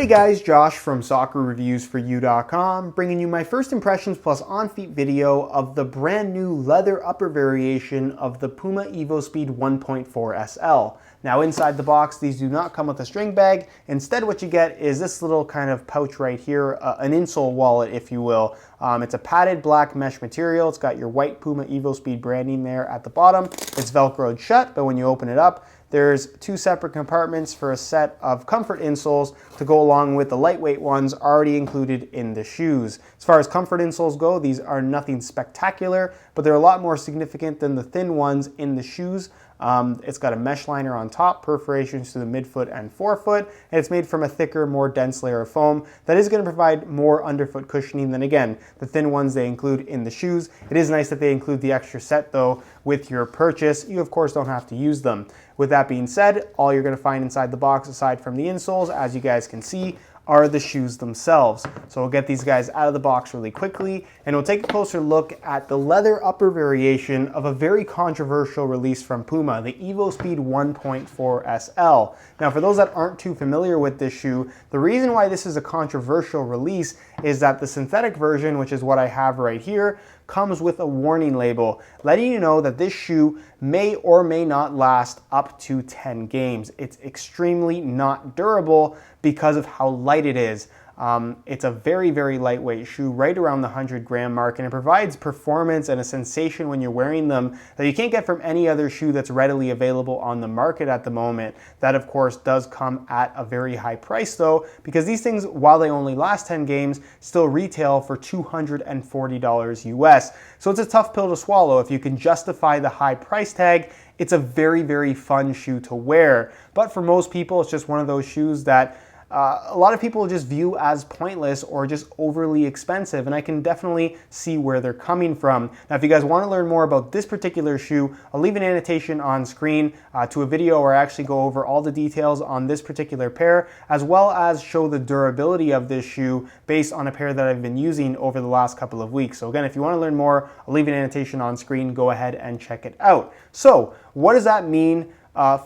Hey guys, Josh from soccerreviewsforyou.com, bringing you my first impressions plus on-feet video of the brand new leather upper variation of the Puma evoSPEED 1.4 SL. Now inside the box, these do not come with a string bag. Instead, what you get is this little kind of pouch right here, an insole wallet, if you will. It's a padded black mesh material. It's got your white Puma evoSPEED branding there at the bottom. It's Velcroed shut, but when you open it up, there's two separate compartments for a set of comfort insoles to go along with the lightweight ones already included in the shoes. As far as comfort insoles go, these are nothing spectacular, but they're a lot more significant than the thin ones in the shoes. It's got a mesh liner on top, perforations to the midfoot and forefoot, and it's made from a thicker, more dense layer of foam that is going to provide more underfoot cushioning than, again, the thin ones they include in the shoes. It is nice that they include the extra set, though, with your purchase. You, of course, don't have to use them. With that being said, all you're going to find inside the box, aside from the insoles, as you guys can see, are the shoes themselves. So we'll get these guys out of the box really quickly, and we'll take a closer look at the leather upper variation of a very controversial release from Puma, the evoSPEED 1.4 SL. Now, for those that aren't too familiar with this shoe, the reason why this is a controversial release is that the synthetic version, which is what I have right here, comes with a warning label letting you know that this shoe may or may not last up to 10 games. It's extremely not durable because of how light it is. It's a very, very lightweight shoe, right around the 100-gram mark, and it provides performance and a sensation when you're wearing them that you can't get from any other shoe that's readily available on the market at the moment. That, of course, does come at a very high price, though, because these things, while they only last 10 games, still retail for $240 US. So it's a tough pill to swallow. If you can justify the high price tag, it's a very, very fun shoe to wear. But for most people, it's just one of those shoes that a lot of people just view as pointless or just overly expensive, and I can definitely see where they're coming from. Now, if you guys want to learn more about this particular shoe, I'll leave an annotation on screen to a video where I actually go over all the details on this particular pair, as well as show the durability of this shoe based on a pair that I've been using over the last couple of weeks. So again, if you want to learn more, I'll leave an annotation on screen. Go ahead and check it out. So what does that mean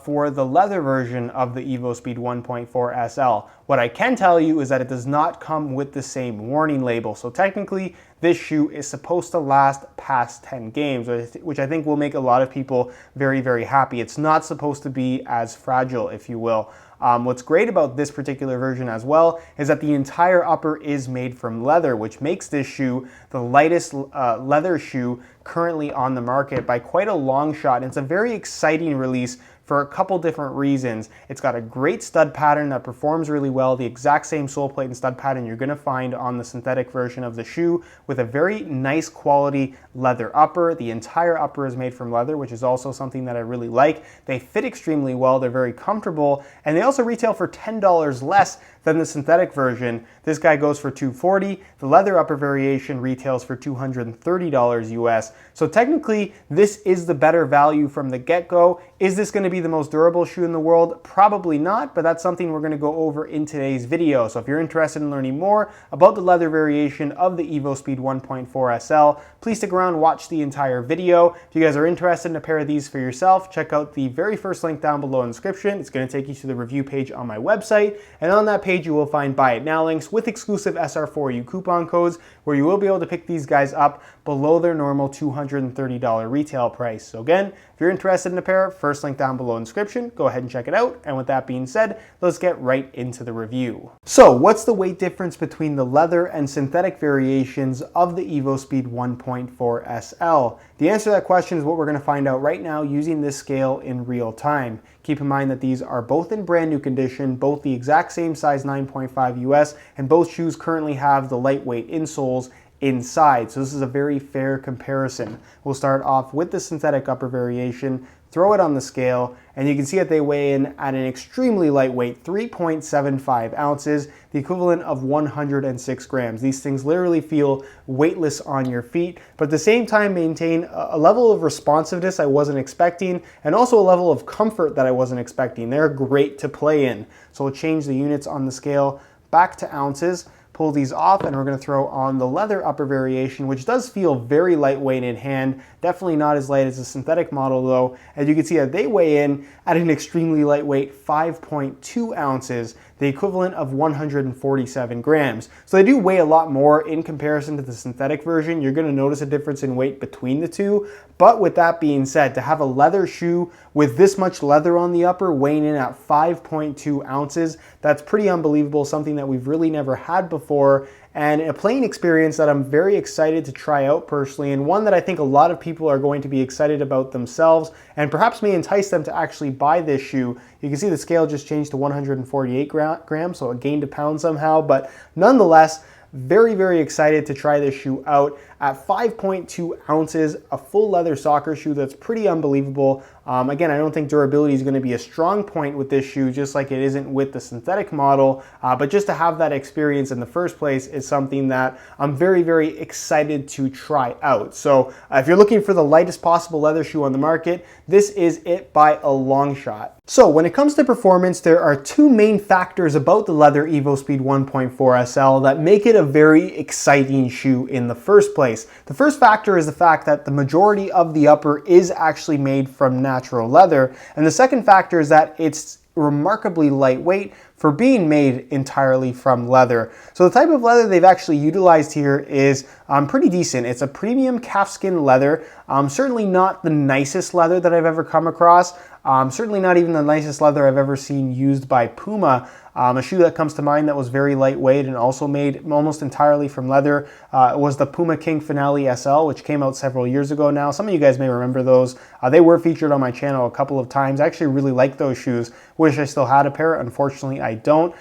for the leather version of the evoSPEED 1.4 SL? What I can tell you is that it does not come with the same warning label. So technically, this shoe is supposed to last past 10 games, which I think will make a lot of people very, very happy. It's not supposed to be as fragile, if you will. What's great about this particular version as well is that the entire upper is made from leather, which makes this shoe the lightest leather shoe currently on the market by quite a long shot. And it's a very exciting release for a couple different reasons. It's got a great stud pattern that performs really well, the exact same sole plate and stud pattern you're gonna find on the synthetic version of the shoe, with a very nice quality leather upper. The entire upper is made from leather, which is also something that I really like. They fit extremely well, they're very comfortable, and they also retail for $10 less than the synthetic version. This guy goes for $240. The leather upper variation retails for $230 US. So technically, this is the better value from the get-go. Is this gonna be the most durable shoe in the world? Probably not, but that's something we're gonna go over in today's video. So if you're interested in learning more about the leather variation of the evoSPEED 1.4 SL, please stick around, watch the entire video. If you guys are interested in a pair of these for yourself, check out the very first link down below in the description. It's gonna take you to the review page on my website, and on that page you will find Buy It Now links with exclusive SR4U coupon codes where you will be able to pick these guys up below their normal $230 retail price. So again, if you're interested in a pair, first link down below in the description, go ahead and check it out. And with that being said, let's get right into the review. So what's the weight difference between the leather and synthetic variations of the evoSPEED 1.4 SL? The answer to that question is what we're going to find out right now using this scale in real time. Keep in mind that these are both in brand new condition, both the exact same size 9.5 US, and both shoes currently have the lightweight insoles inside. So this is a very fair comparison. We'll start off with the synthetic upper variation, throw it on the scale, and you can see that they weigh in at an extremely lightweight 3.75 ounces, the equivalent of 106 grams. These things literally feel weightless on your feet, but at the same time maintain a level of responsiveness I wasn't expecting, and also a level of comfort that I wasn't expecting. They're great to play in. So we'll change the units on the scale back to ounces. pull these off, and we're going to throw on the leather upper variation, which does feel very lightweight in hand. Definitely not as light as the synthetic model though. As you can see that they weigh in at an extremely lightweight 5.2 ounces. the equivalent of 147 grams. So they do weigh a lot more in comparison to the synthetic version. You're going to notice a difference in weight between the two. But with that being said, to have a leather shoe with this much leather on the upper weighing in at 5.2 ounces, that's pretty unbelievable, something that we've really never had before, and a playing experience that I'm very excited to try out personally, and one that I think a lot of people are going to be excited about themselves, and perhaps may entice them to actually buy this shoe. You can see the scale just changed to 148 grams, so it gained a pound somehow, but nonetheless, very, very excited to try this shoe out. At 5.2 ounces, a full leather soccer shoe that's pretty unbelievable. Again, I don't think durability is going to be a strong point with this shoe, just like it isn't with the synthetic model, but just to have that experience in the first place is something that I'm very, very excited to try out. So if you're looking for the lightest possible leather shoe on the market, this is it by a long shot. So when it comes to performance, there are two main factors about the leather evoSPEED 1.4 SL that make it a very exciting shoe in the first place. The first factor is the fact that the majority of the upper is actually made from natural leather, and the second factor is that it's remarkably lightweight for being made entirely from leather. So the type of leather they've actually utilized here is pretty decent. It's a premium calfskin leather, certainly not the nicest leather that I've ever come across, certainly not even the nicest leather I've ever seen used by Puma. A shoe that comes to mind that was very lightweight and also made almost entirely from leather was the Puma King Finale SL, which came out several years ago now. Some of you guys may remember those. They were featured on my channel a couple of times. I actually really like those shoes. Wish I still had a pair. Unfortunately, I don't.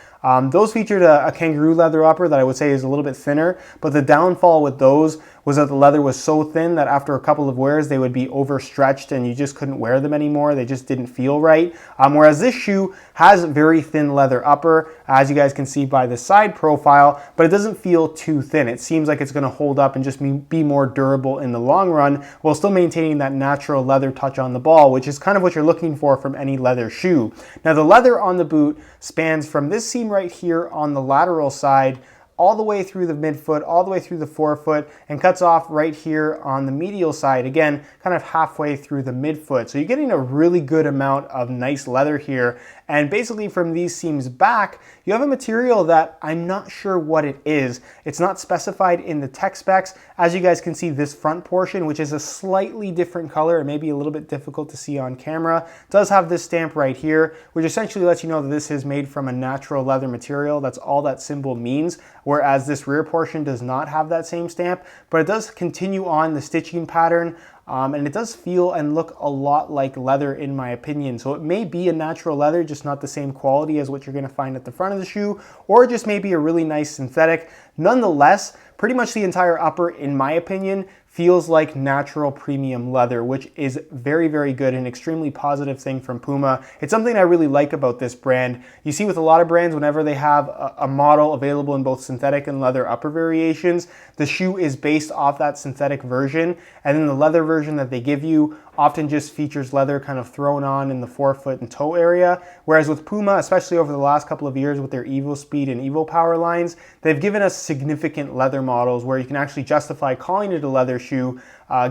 Those featured a kangaroo leather upper that I would say is a little bit thinner, but the downfall with those was that the leather was so thin that after a couple of wears they would be overstretched and you just couldn't wear them anymore. They just didn't feel right. Whereas this shoe has very thin leather upper, as you guys can see by the side profile, but it doesn't feel too thin. It seems like it's going to hold up and just be more durable in the long run while still maintaining that natural leather touch on the ball, which is kind of what you're looking for from any leather shoe. Now the leather on the boot spans from this seam right here on the lateral side all the way through the midfoot, all the way through the forefoot, and cuts off right here on the medial side, again, kind of halfway through the midfoot. So you're getting a really good amount of nice leather here. And basically from these seams back, you have a material that I'm not sure what it is. It's not specified in the tech specs. As you guys can see, this front portion, which is a slightly different color, it may be a little bit difficult to see on camera, does have this stamp right here, which essentially lets you know that this is made from a natural leather material. That's all that symbol means. Whereas this rear portion does not have that same stamp, but it does continue on the stitching pattern. And it does feel and look a lot like leather in my opinion. So it may be a natural leather, just not the same quality as what you're going to find at the front of the shoe, or just maybe a really nice synthetic. Nonetheless, pretty much the entire upper, in my opinion, feels like natural premium leather, which is very, very good and extremely positive thing from Puma. It's something I really like about this brand. You see with a lot of brands, whenever they have a model available in both synthetic and leather upper variations, the shoe is based off that synthetic version, and then the leather version that they give you often just features leather kind of thrown on in the forefoot and toe area. Whereas with Puma, especially over the last couple of years with their evoSPEED and evoPower lines, they've given us significant leather models where you can actually justify calling it a leather shoe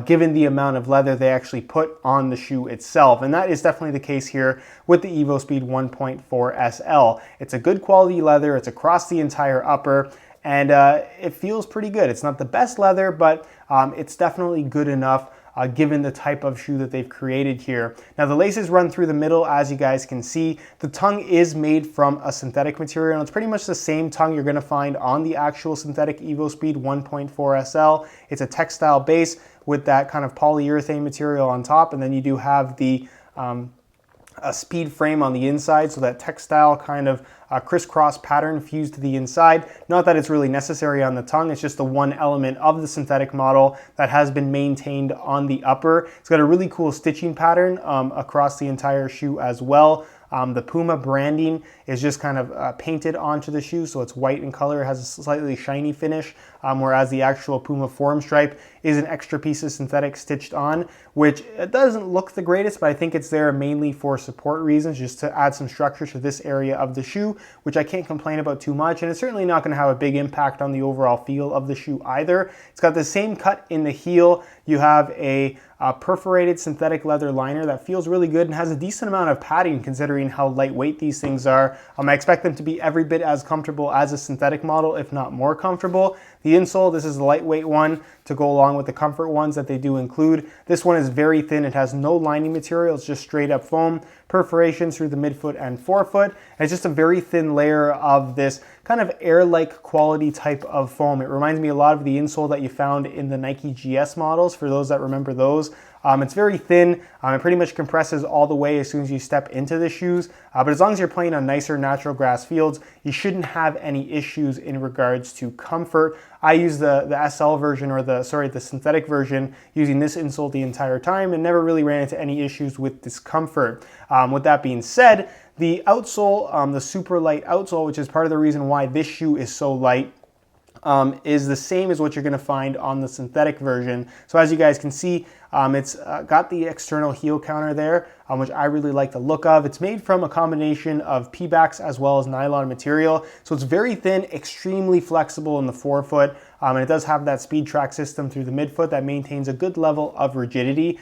given the amount of leather they actually put on the shoe itself. And that is definitely the case here with the evoSPEED 1.4 SL. It's a good quality leather, it's across the entire upper, and it feels pretty good. It's not the best leather, but it's definitely good enough given the type of shoe that they've created here. Now the laces run through the middle, as you guys can see. The tongue is made from a synthetic material, and it's pretty much the same tongue you're gonna find on the actual synthetic evoSPEED 1.4 SL. It's a textile base with that kind of polyurethane material on top, and then you do have the a speed frame on the inside, so that textile kind of crisscross pattern fused to the inside. Not that it's really necessary on the tongue, it's just the one element of the synthetic model that has been maintained on the upper. It's got a really cool stitching pattern across the entire shoe as well. The Puma branding is just kind of painted onto the shoe, so it's white in color. It has a slightly shiny finish, whereas the actual Puma form stripe is an extra piece of synthetic stitched on, which it doesn't look the greatest, but I think it's there mainly for support reasons, just to add some structure to this area of the shoe, which I can't complain about too much, and it's certainly not going to have a big impact on the overall feel of the shoe either. It's got the same cut in the heel. You have a perforated synthetic leather liner that feels really good and has a decent amount of padding considering considering how lightweight these things are. I expect them to be every bit as comfortable as a synthetic model, if not more comfortable. The insole, this is the lightweight one to go along with the comfort ones that they do include. This one is very thin. It has no lining material. It's just straight up foam, perforations through the midfoot and forefoot. And it's just a very thin layer of this kind of air-like quality type of foam. It reminds me a lot of the insole that you found in the Nike GS models, for those that remember those. It's very thin. It pretty much compresses all the way as soon as you step into the shoes. But as long as you're playing on nicer natural grass fields, you shouldn't have any issues in regards to comfort. I use the SL version, or the synthetic version, using this insole the entire time and never really ran into any issues with discomfort. With that being said, the outsole, the super light outsole, which is part of the reason why this shoe is so light, is the same as what you're going to find on the synthetic version. So as you guys can see, it's got the external heel counter there, which I really like the look of. It's made from a combination of Pebax as well as nylon material. So it's very thin, extremely flexible in the forefoot, and it does have that speed track system through the midfoot that maintains a good level of rigidity.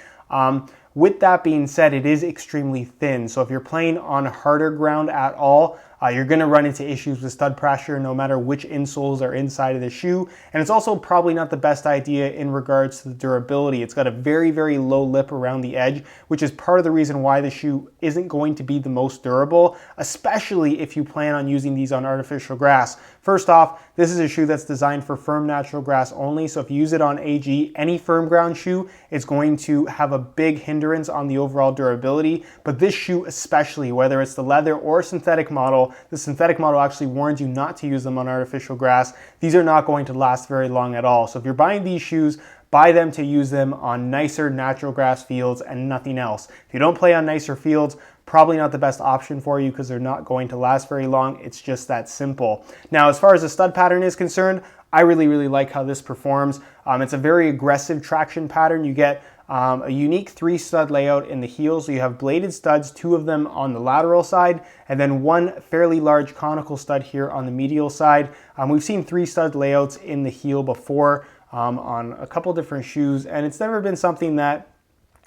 With that being said, it is extremely thin. So if you're playing on harder ground at all, you're going to run into issues with stud pressure no matter which insoles are inside of the shoe. And it's also probably not the best idea in regards to the durability. It's got a very, very low lip around the edge, which is part of the reason why the shoe isn't going to be the most durable, especially if you plan on using these on artificial grass. First off, this is a shoe that's designed for firm natural grass only. So if you use it on AG, any firm ground shoe, it's going to have a big hindrance on the overall durability. But this shoe especially, whether it's the leather or synthetic model, the synthetic model actually warns you not to use them on artificial grass. These are not going to last very long at all. So if you're buying these shoes, buy them to use them on nicer natural grass fields and nothing else. If you don't play on nicer fields, probably not the best option for you because they're not going to last very long. It's just that simple. Now, as far as the stud pattern is concerned, I really, really like how this performs. It's a very aggressive traction pattern. You get a unique 3-stud layout in the heels. So you have bladed studs, 2 of them on the lateral side, and then 1 fairly large conical stud here on the medial side. We've seen 3-stud layouts in the heel before on a couple different shoes, and it's never been something that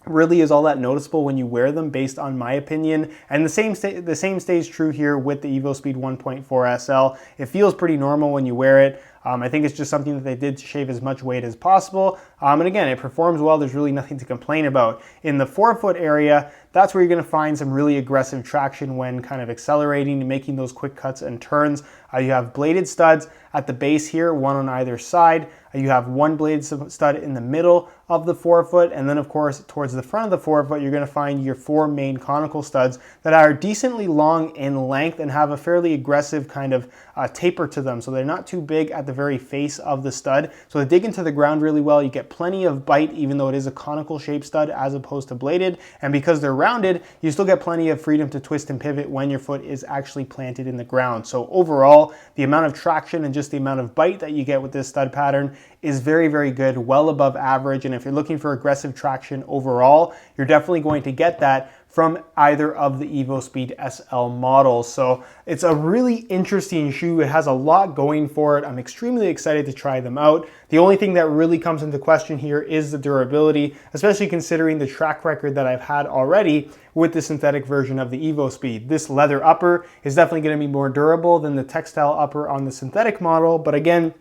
really is all that noticeable when you wear them, based on my opinion. And the same stays true here with the evoSPEED 1.4 SL. It feels pretty normal when you wear it. I think it's just something that they did to shave as much weight as possible. And again, it performs well. There's really nothing to complain about. In the forefoot area, that's where you're going to find some really aggressive traction when kind of accelerating and making those quick cuts and turns. You have bladed studs at the base here, 1 on either side. You have 1 bladed stud in the middle of the forefoot, and then of course towards the front of the forefoot you're going to find your 4 main conical studs that are decently long in length and have a fairly aggressive kind of taper to them. So they're not too big at the very face of the stud, so they dig into the ground really well. You get plenty of bite even though it is a conical shaped stud as opposed to bladed, and because they're rounded, you still get plenty of freedom to twist and pivot when your foot is actually planted in the ground. So overall, the amount of traction and just the amount of bite that you get with this stud pattern is very, very good, well above average. And if you're looking for aggressive traction overall, you're definitely going to get that from either of the evoSPEED SL models. So it's a really interesting shoe. It has a lot going for it. I'm extremely excited to try them out. The only thing that really comes into question here is the durability, especially considering the track record that I've had already with the synthetic version of the evoSPEED. This leather upper is definitely going to be more durable than the textile upper on the synthetic model, but again,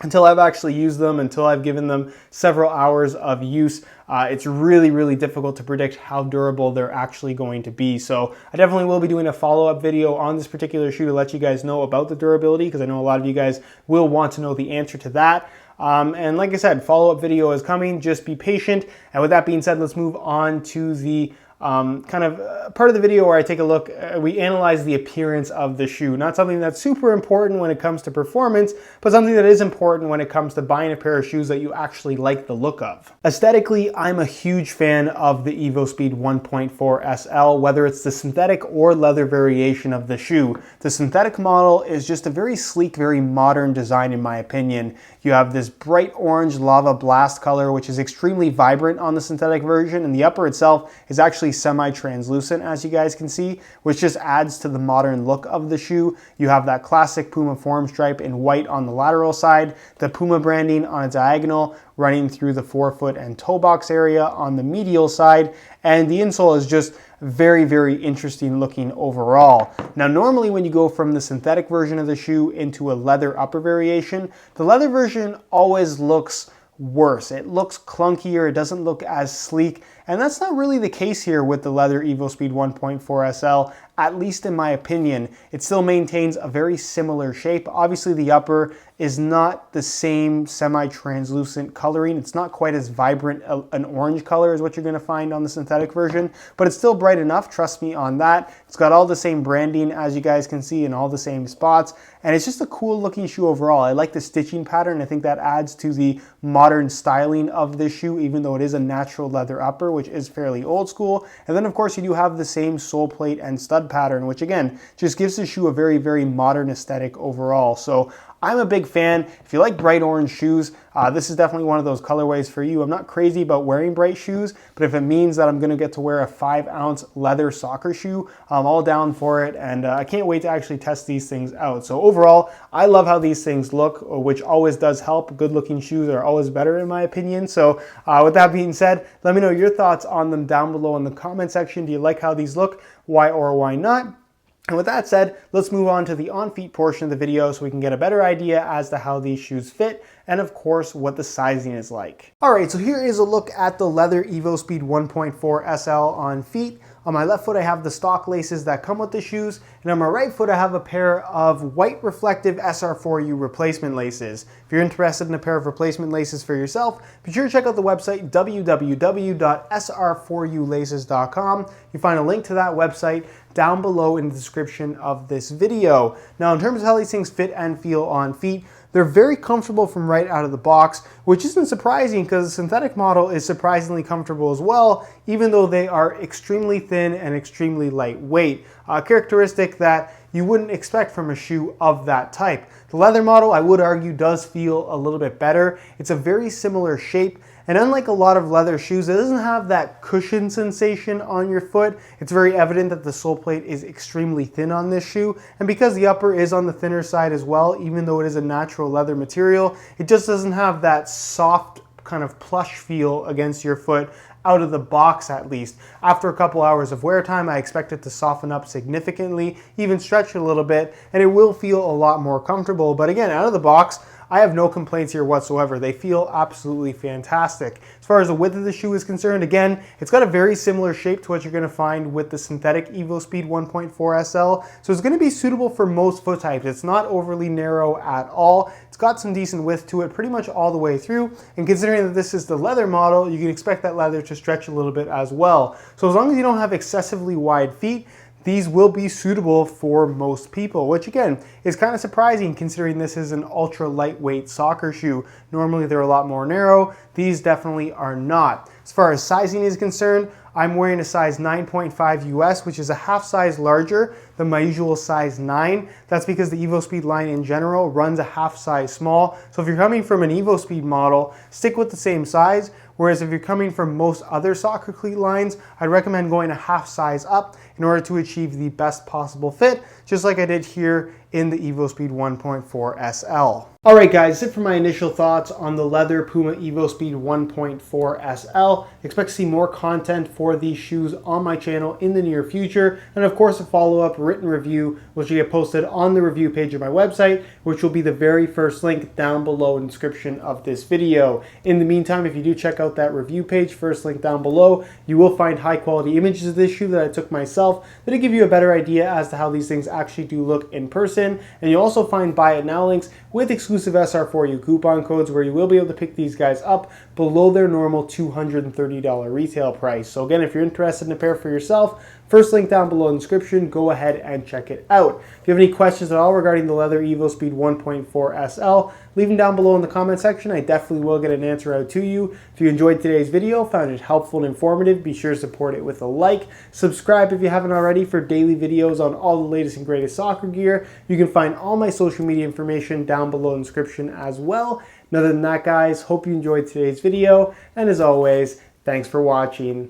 until I've actually used them, until I've given them several hours of use, it's really, really difficult to predict how durable they're actually going to be. So I definitely will be doing a follow-up video on this particular shoe to let you guys know about the durability, because I know a lot of you guys will want to know the answer to that. And like I said, follow-up video is coming, just be patient. And with that being said, let's move on to the kind of part of the video where I take a look, we analyze the appearance of the shoe. Not something that's super important when it comes to performance, but something that is important when it comes to buying a pair of shoes that you actually like the look of. Aesthetically, I'm a huge fan of the evoSPEED 1.4 SL, whether it's the synthetic or leather variation of the shoe. The synthetic model is just a very sleek, very modern design in my opinion. You have this bright orange lava blast color, which is extremely vibrant on the synthetic version, and the upper itself is actually semi-translucent, as you guys can see, which just adds to the modern look of the shoe. You have that classic Puma form stripe in white on the lateral side, the Puma branding on a diagonal running through the forefoot and toe box area on the medial side, and the insole is just very, very interesting looking overall. Now, normally when you go from the synthetic version of the shoe into a leather upper variation, the leather version always looks worse. It looks clunkier, it doesn't look as sleek, and that's not really the case here with the leather evoSPEED 1.4 SL, at least in my opinion. It still maintains a very similar shape. Obviously the upper is not the same semi-translucent coloring. It's not quite as vibrant an orange color as what you're gonna find on the synthetic version, but it's still bright enough, trust me on that. It's got all the same branding as you guys can see in all the same spots, and it's just a cool looking shoe overall. I like the stitching pattern. I think that adds to the modern styling of this shoe, even though it is a natural leather upper, which is fairly old school. And then of course you do have the same sole plate and stud pattern, which again, just gives the shoe a very, very modern aesthetic overall. So I'm a big fan. If you like bright orange shoes, this is definitely one of those colorways for you. I'm not crazy about wearing bright shoes, but if it means that I'm gonna get to wear a 5-ounce leather soccer shoe, I'm all down for it, and I can't wait to actually test these things out. So overall, I love how these things look, which always does help. Good looking shoes are always better in my opinion. So with that being said, let me know your thoughts on them down below in the comment section. Do you like how these look? Why or why not? And with that said, let's move on to the on-feet portion of the video so we can get a better idea as to how these shoes fit and of course what the sizing is like. All right, so here is a look at the leather evoSPEED 1.4 SL on feet. On my left foot, I have the stock laces that come with the shoes, and on my right foot, I have a pair of white reflective SR4U replacement laces. If you're interested in a pair of replacement laces for yourself, be sure to check out the website www.sr4ulaces.com. You'll find a link to that website down below in the description of this video. Now, in terms of how these things fit and feel on feet, they're very comfortable from right out of the box, which isn't surprising because the synthetic model is surprisingly comfortable as well, even though they are extremely thin and extremely lightweight, a characteristic that you wouldn't expect from a shoe of that type. The leather model, I would argue, does feel a little bit better. It's a very similar shape, and unlike a lot of leather shoes, it doesn't have that cushion sensation on your foot. It's very evident that the sole plate is extremely thin on this shoe, and because the upper is on the thinner side as well, even though it is a natural leather material, it just doesn't have that soft kind of plush feel against your foot out of the box at least. After a couple hours of wear time, I expect it to soften up significantly, even stretch a little bit, and it will feel a lot more comfortable. But again, out of the box, I have no complaints here whatsoever. They feel absolutely fantastic. As far as the width of the shoe is concerned, again, it's got a very similar shape to what you're gonna find with the synthetic evoSPEED 1.4 SL. So it's gonna be suitable for most foot types. It's not overly narrow at all. It's got some decent width to it pretty much all the way through. And considering that this is the leather model, you can expect that leather to stretch a little bit as well. So as long as you don't have excessively wide feet, these will be suitable for most people, which again is kind of surprising considering this is an ultra lightweight soccer shoe. Normally they're a lot more narrow. These definitely are not. As far as sizing is concerned, I'm wearing a size 9.5 US, which is a half size larger than my usual size 9. That's because the evoSPEED line in general runs a half size small. So if you're coming from an evoSPEED model, stick with the same size. Whereas if you're coming from most other soccer cleat lines, I'd recommend going a half size up in order to achieve the best possible fit, just like I did here in the evoSPEED 1.4 SL. All right guys, that's it for my initial thoughts on the leather Puma evoSPEED 1.4 SL. Expect to see more content for these shoes on my channel in the near future, and of course a follow-up written review which will get posted on the review page of my website, which will be the very first link down below in the description of this video. In the meantime, if you do check out that review page, first link down below, you will find high quality images of this shoe that I took myself that'll give you a better idea as to how these things actually do look in person. And you'll also find buy it now links with exclusive SR4U coupon codes where you will be able to pick these guys up below their normal $230 retail price. So again, if you're interested in a pair for yourself, first link down below in the description, go ahead and check it out. If you have any questions at all regarding the leather evoSPEED 1.4 SL, leave them down below in the comment section. I definitely will get an answer out to you. If you enjoyed today's video, found it helpful and informative, be sure to support it with a like. Subscribe if you haven't already for daily videos on all the latest and greatest soccer gear. You can find all my social media information down below in the description as well. And other than that, guys, hope you enjoyed today's video. And as always, thanks for watching.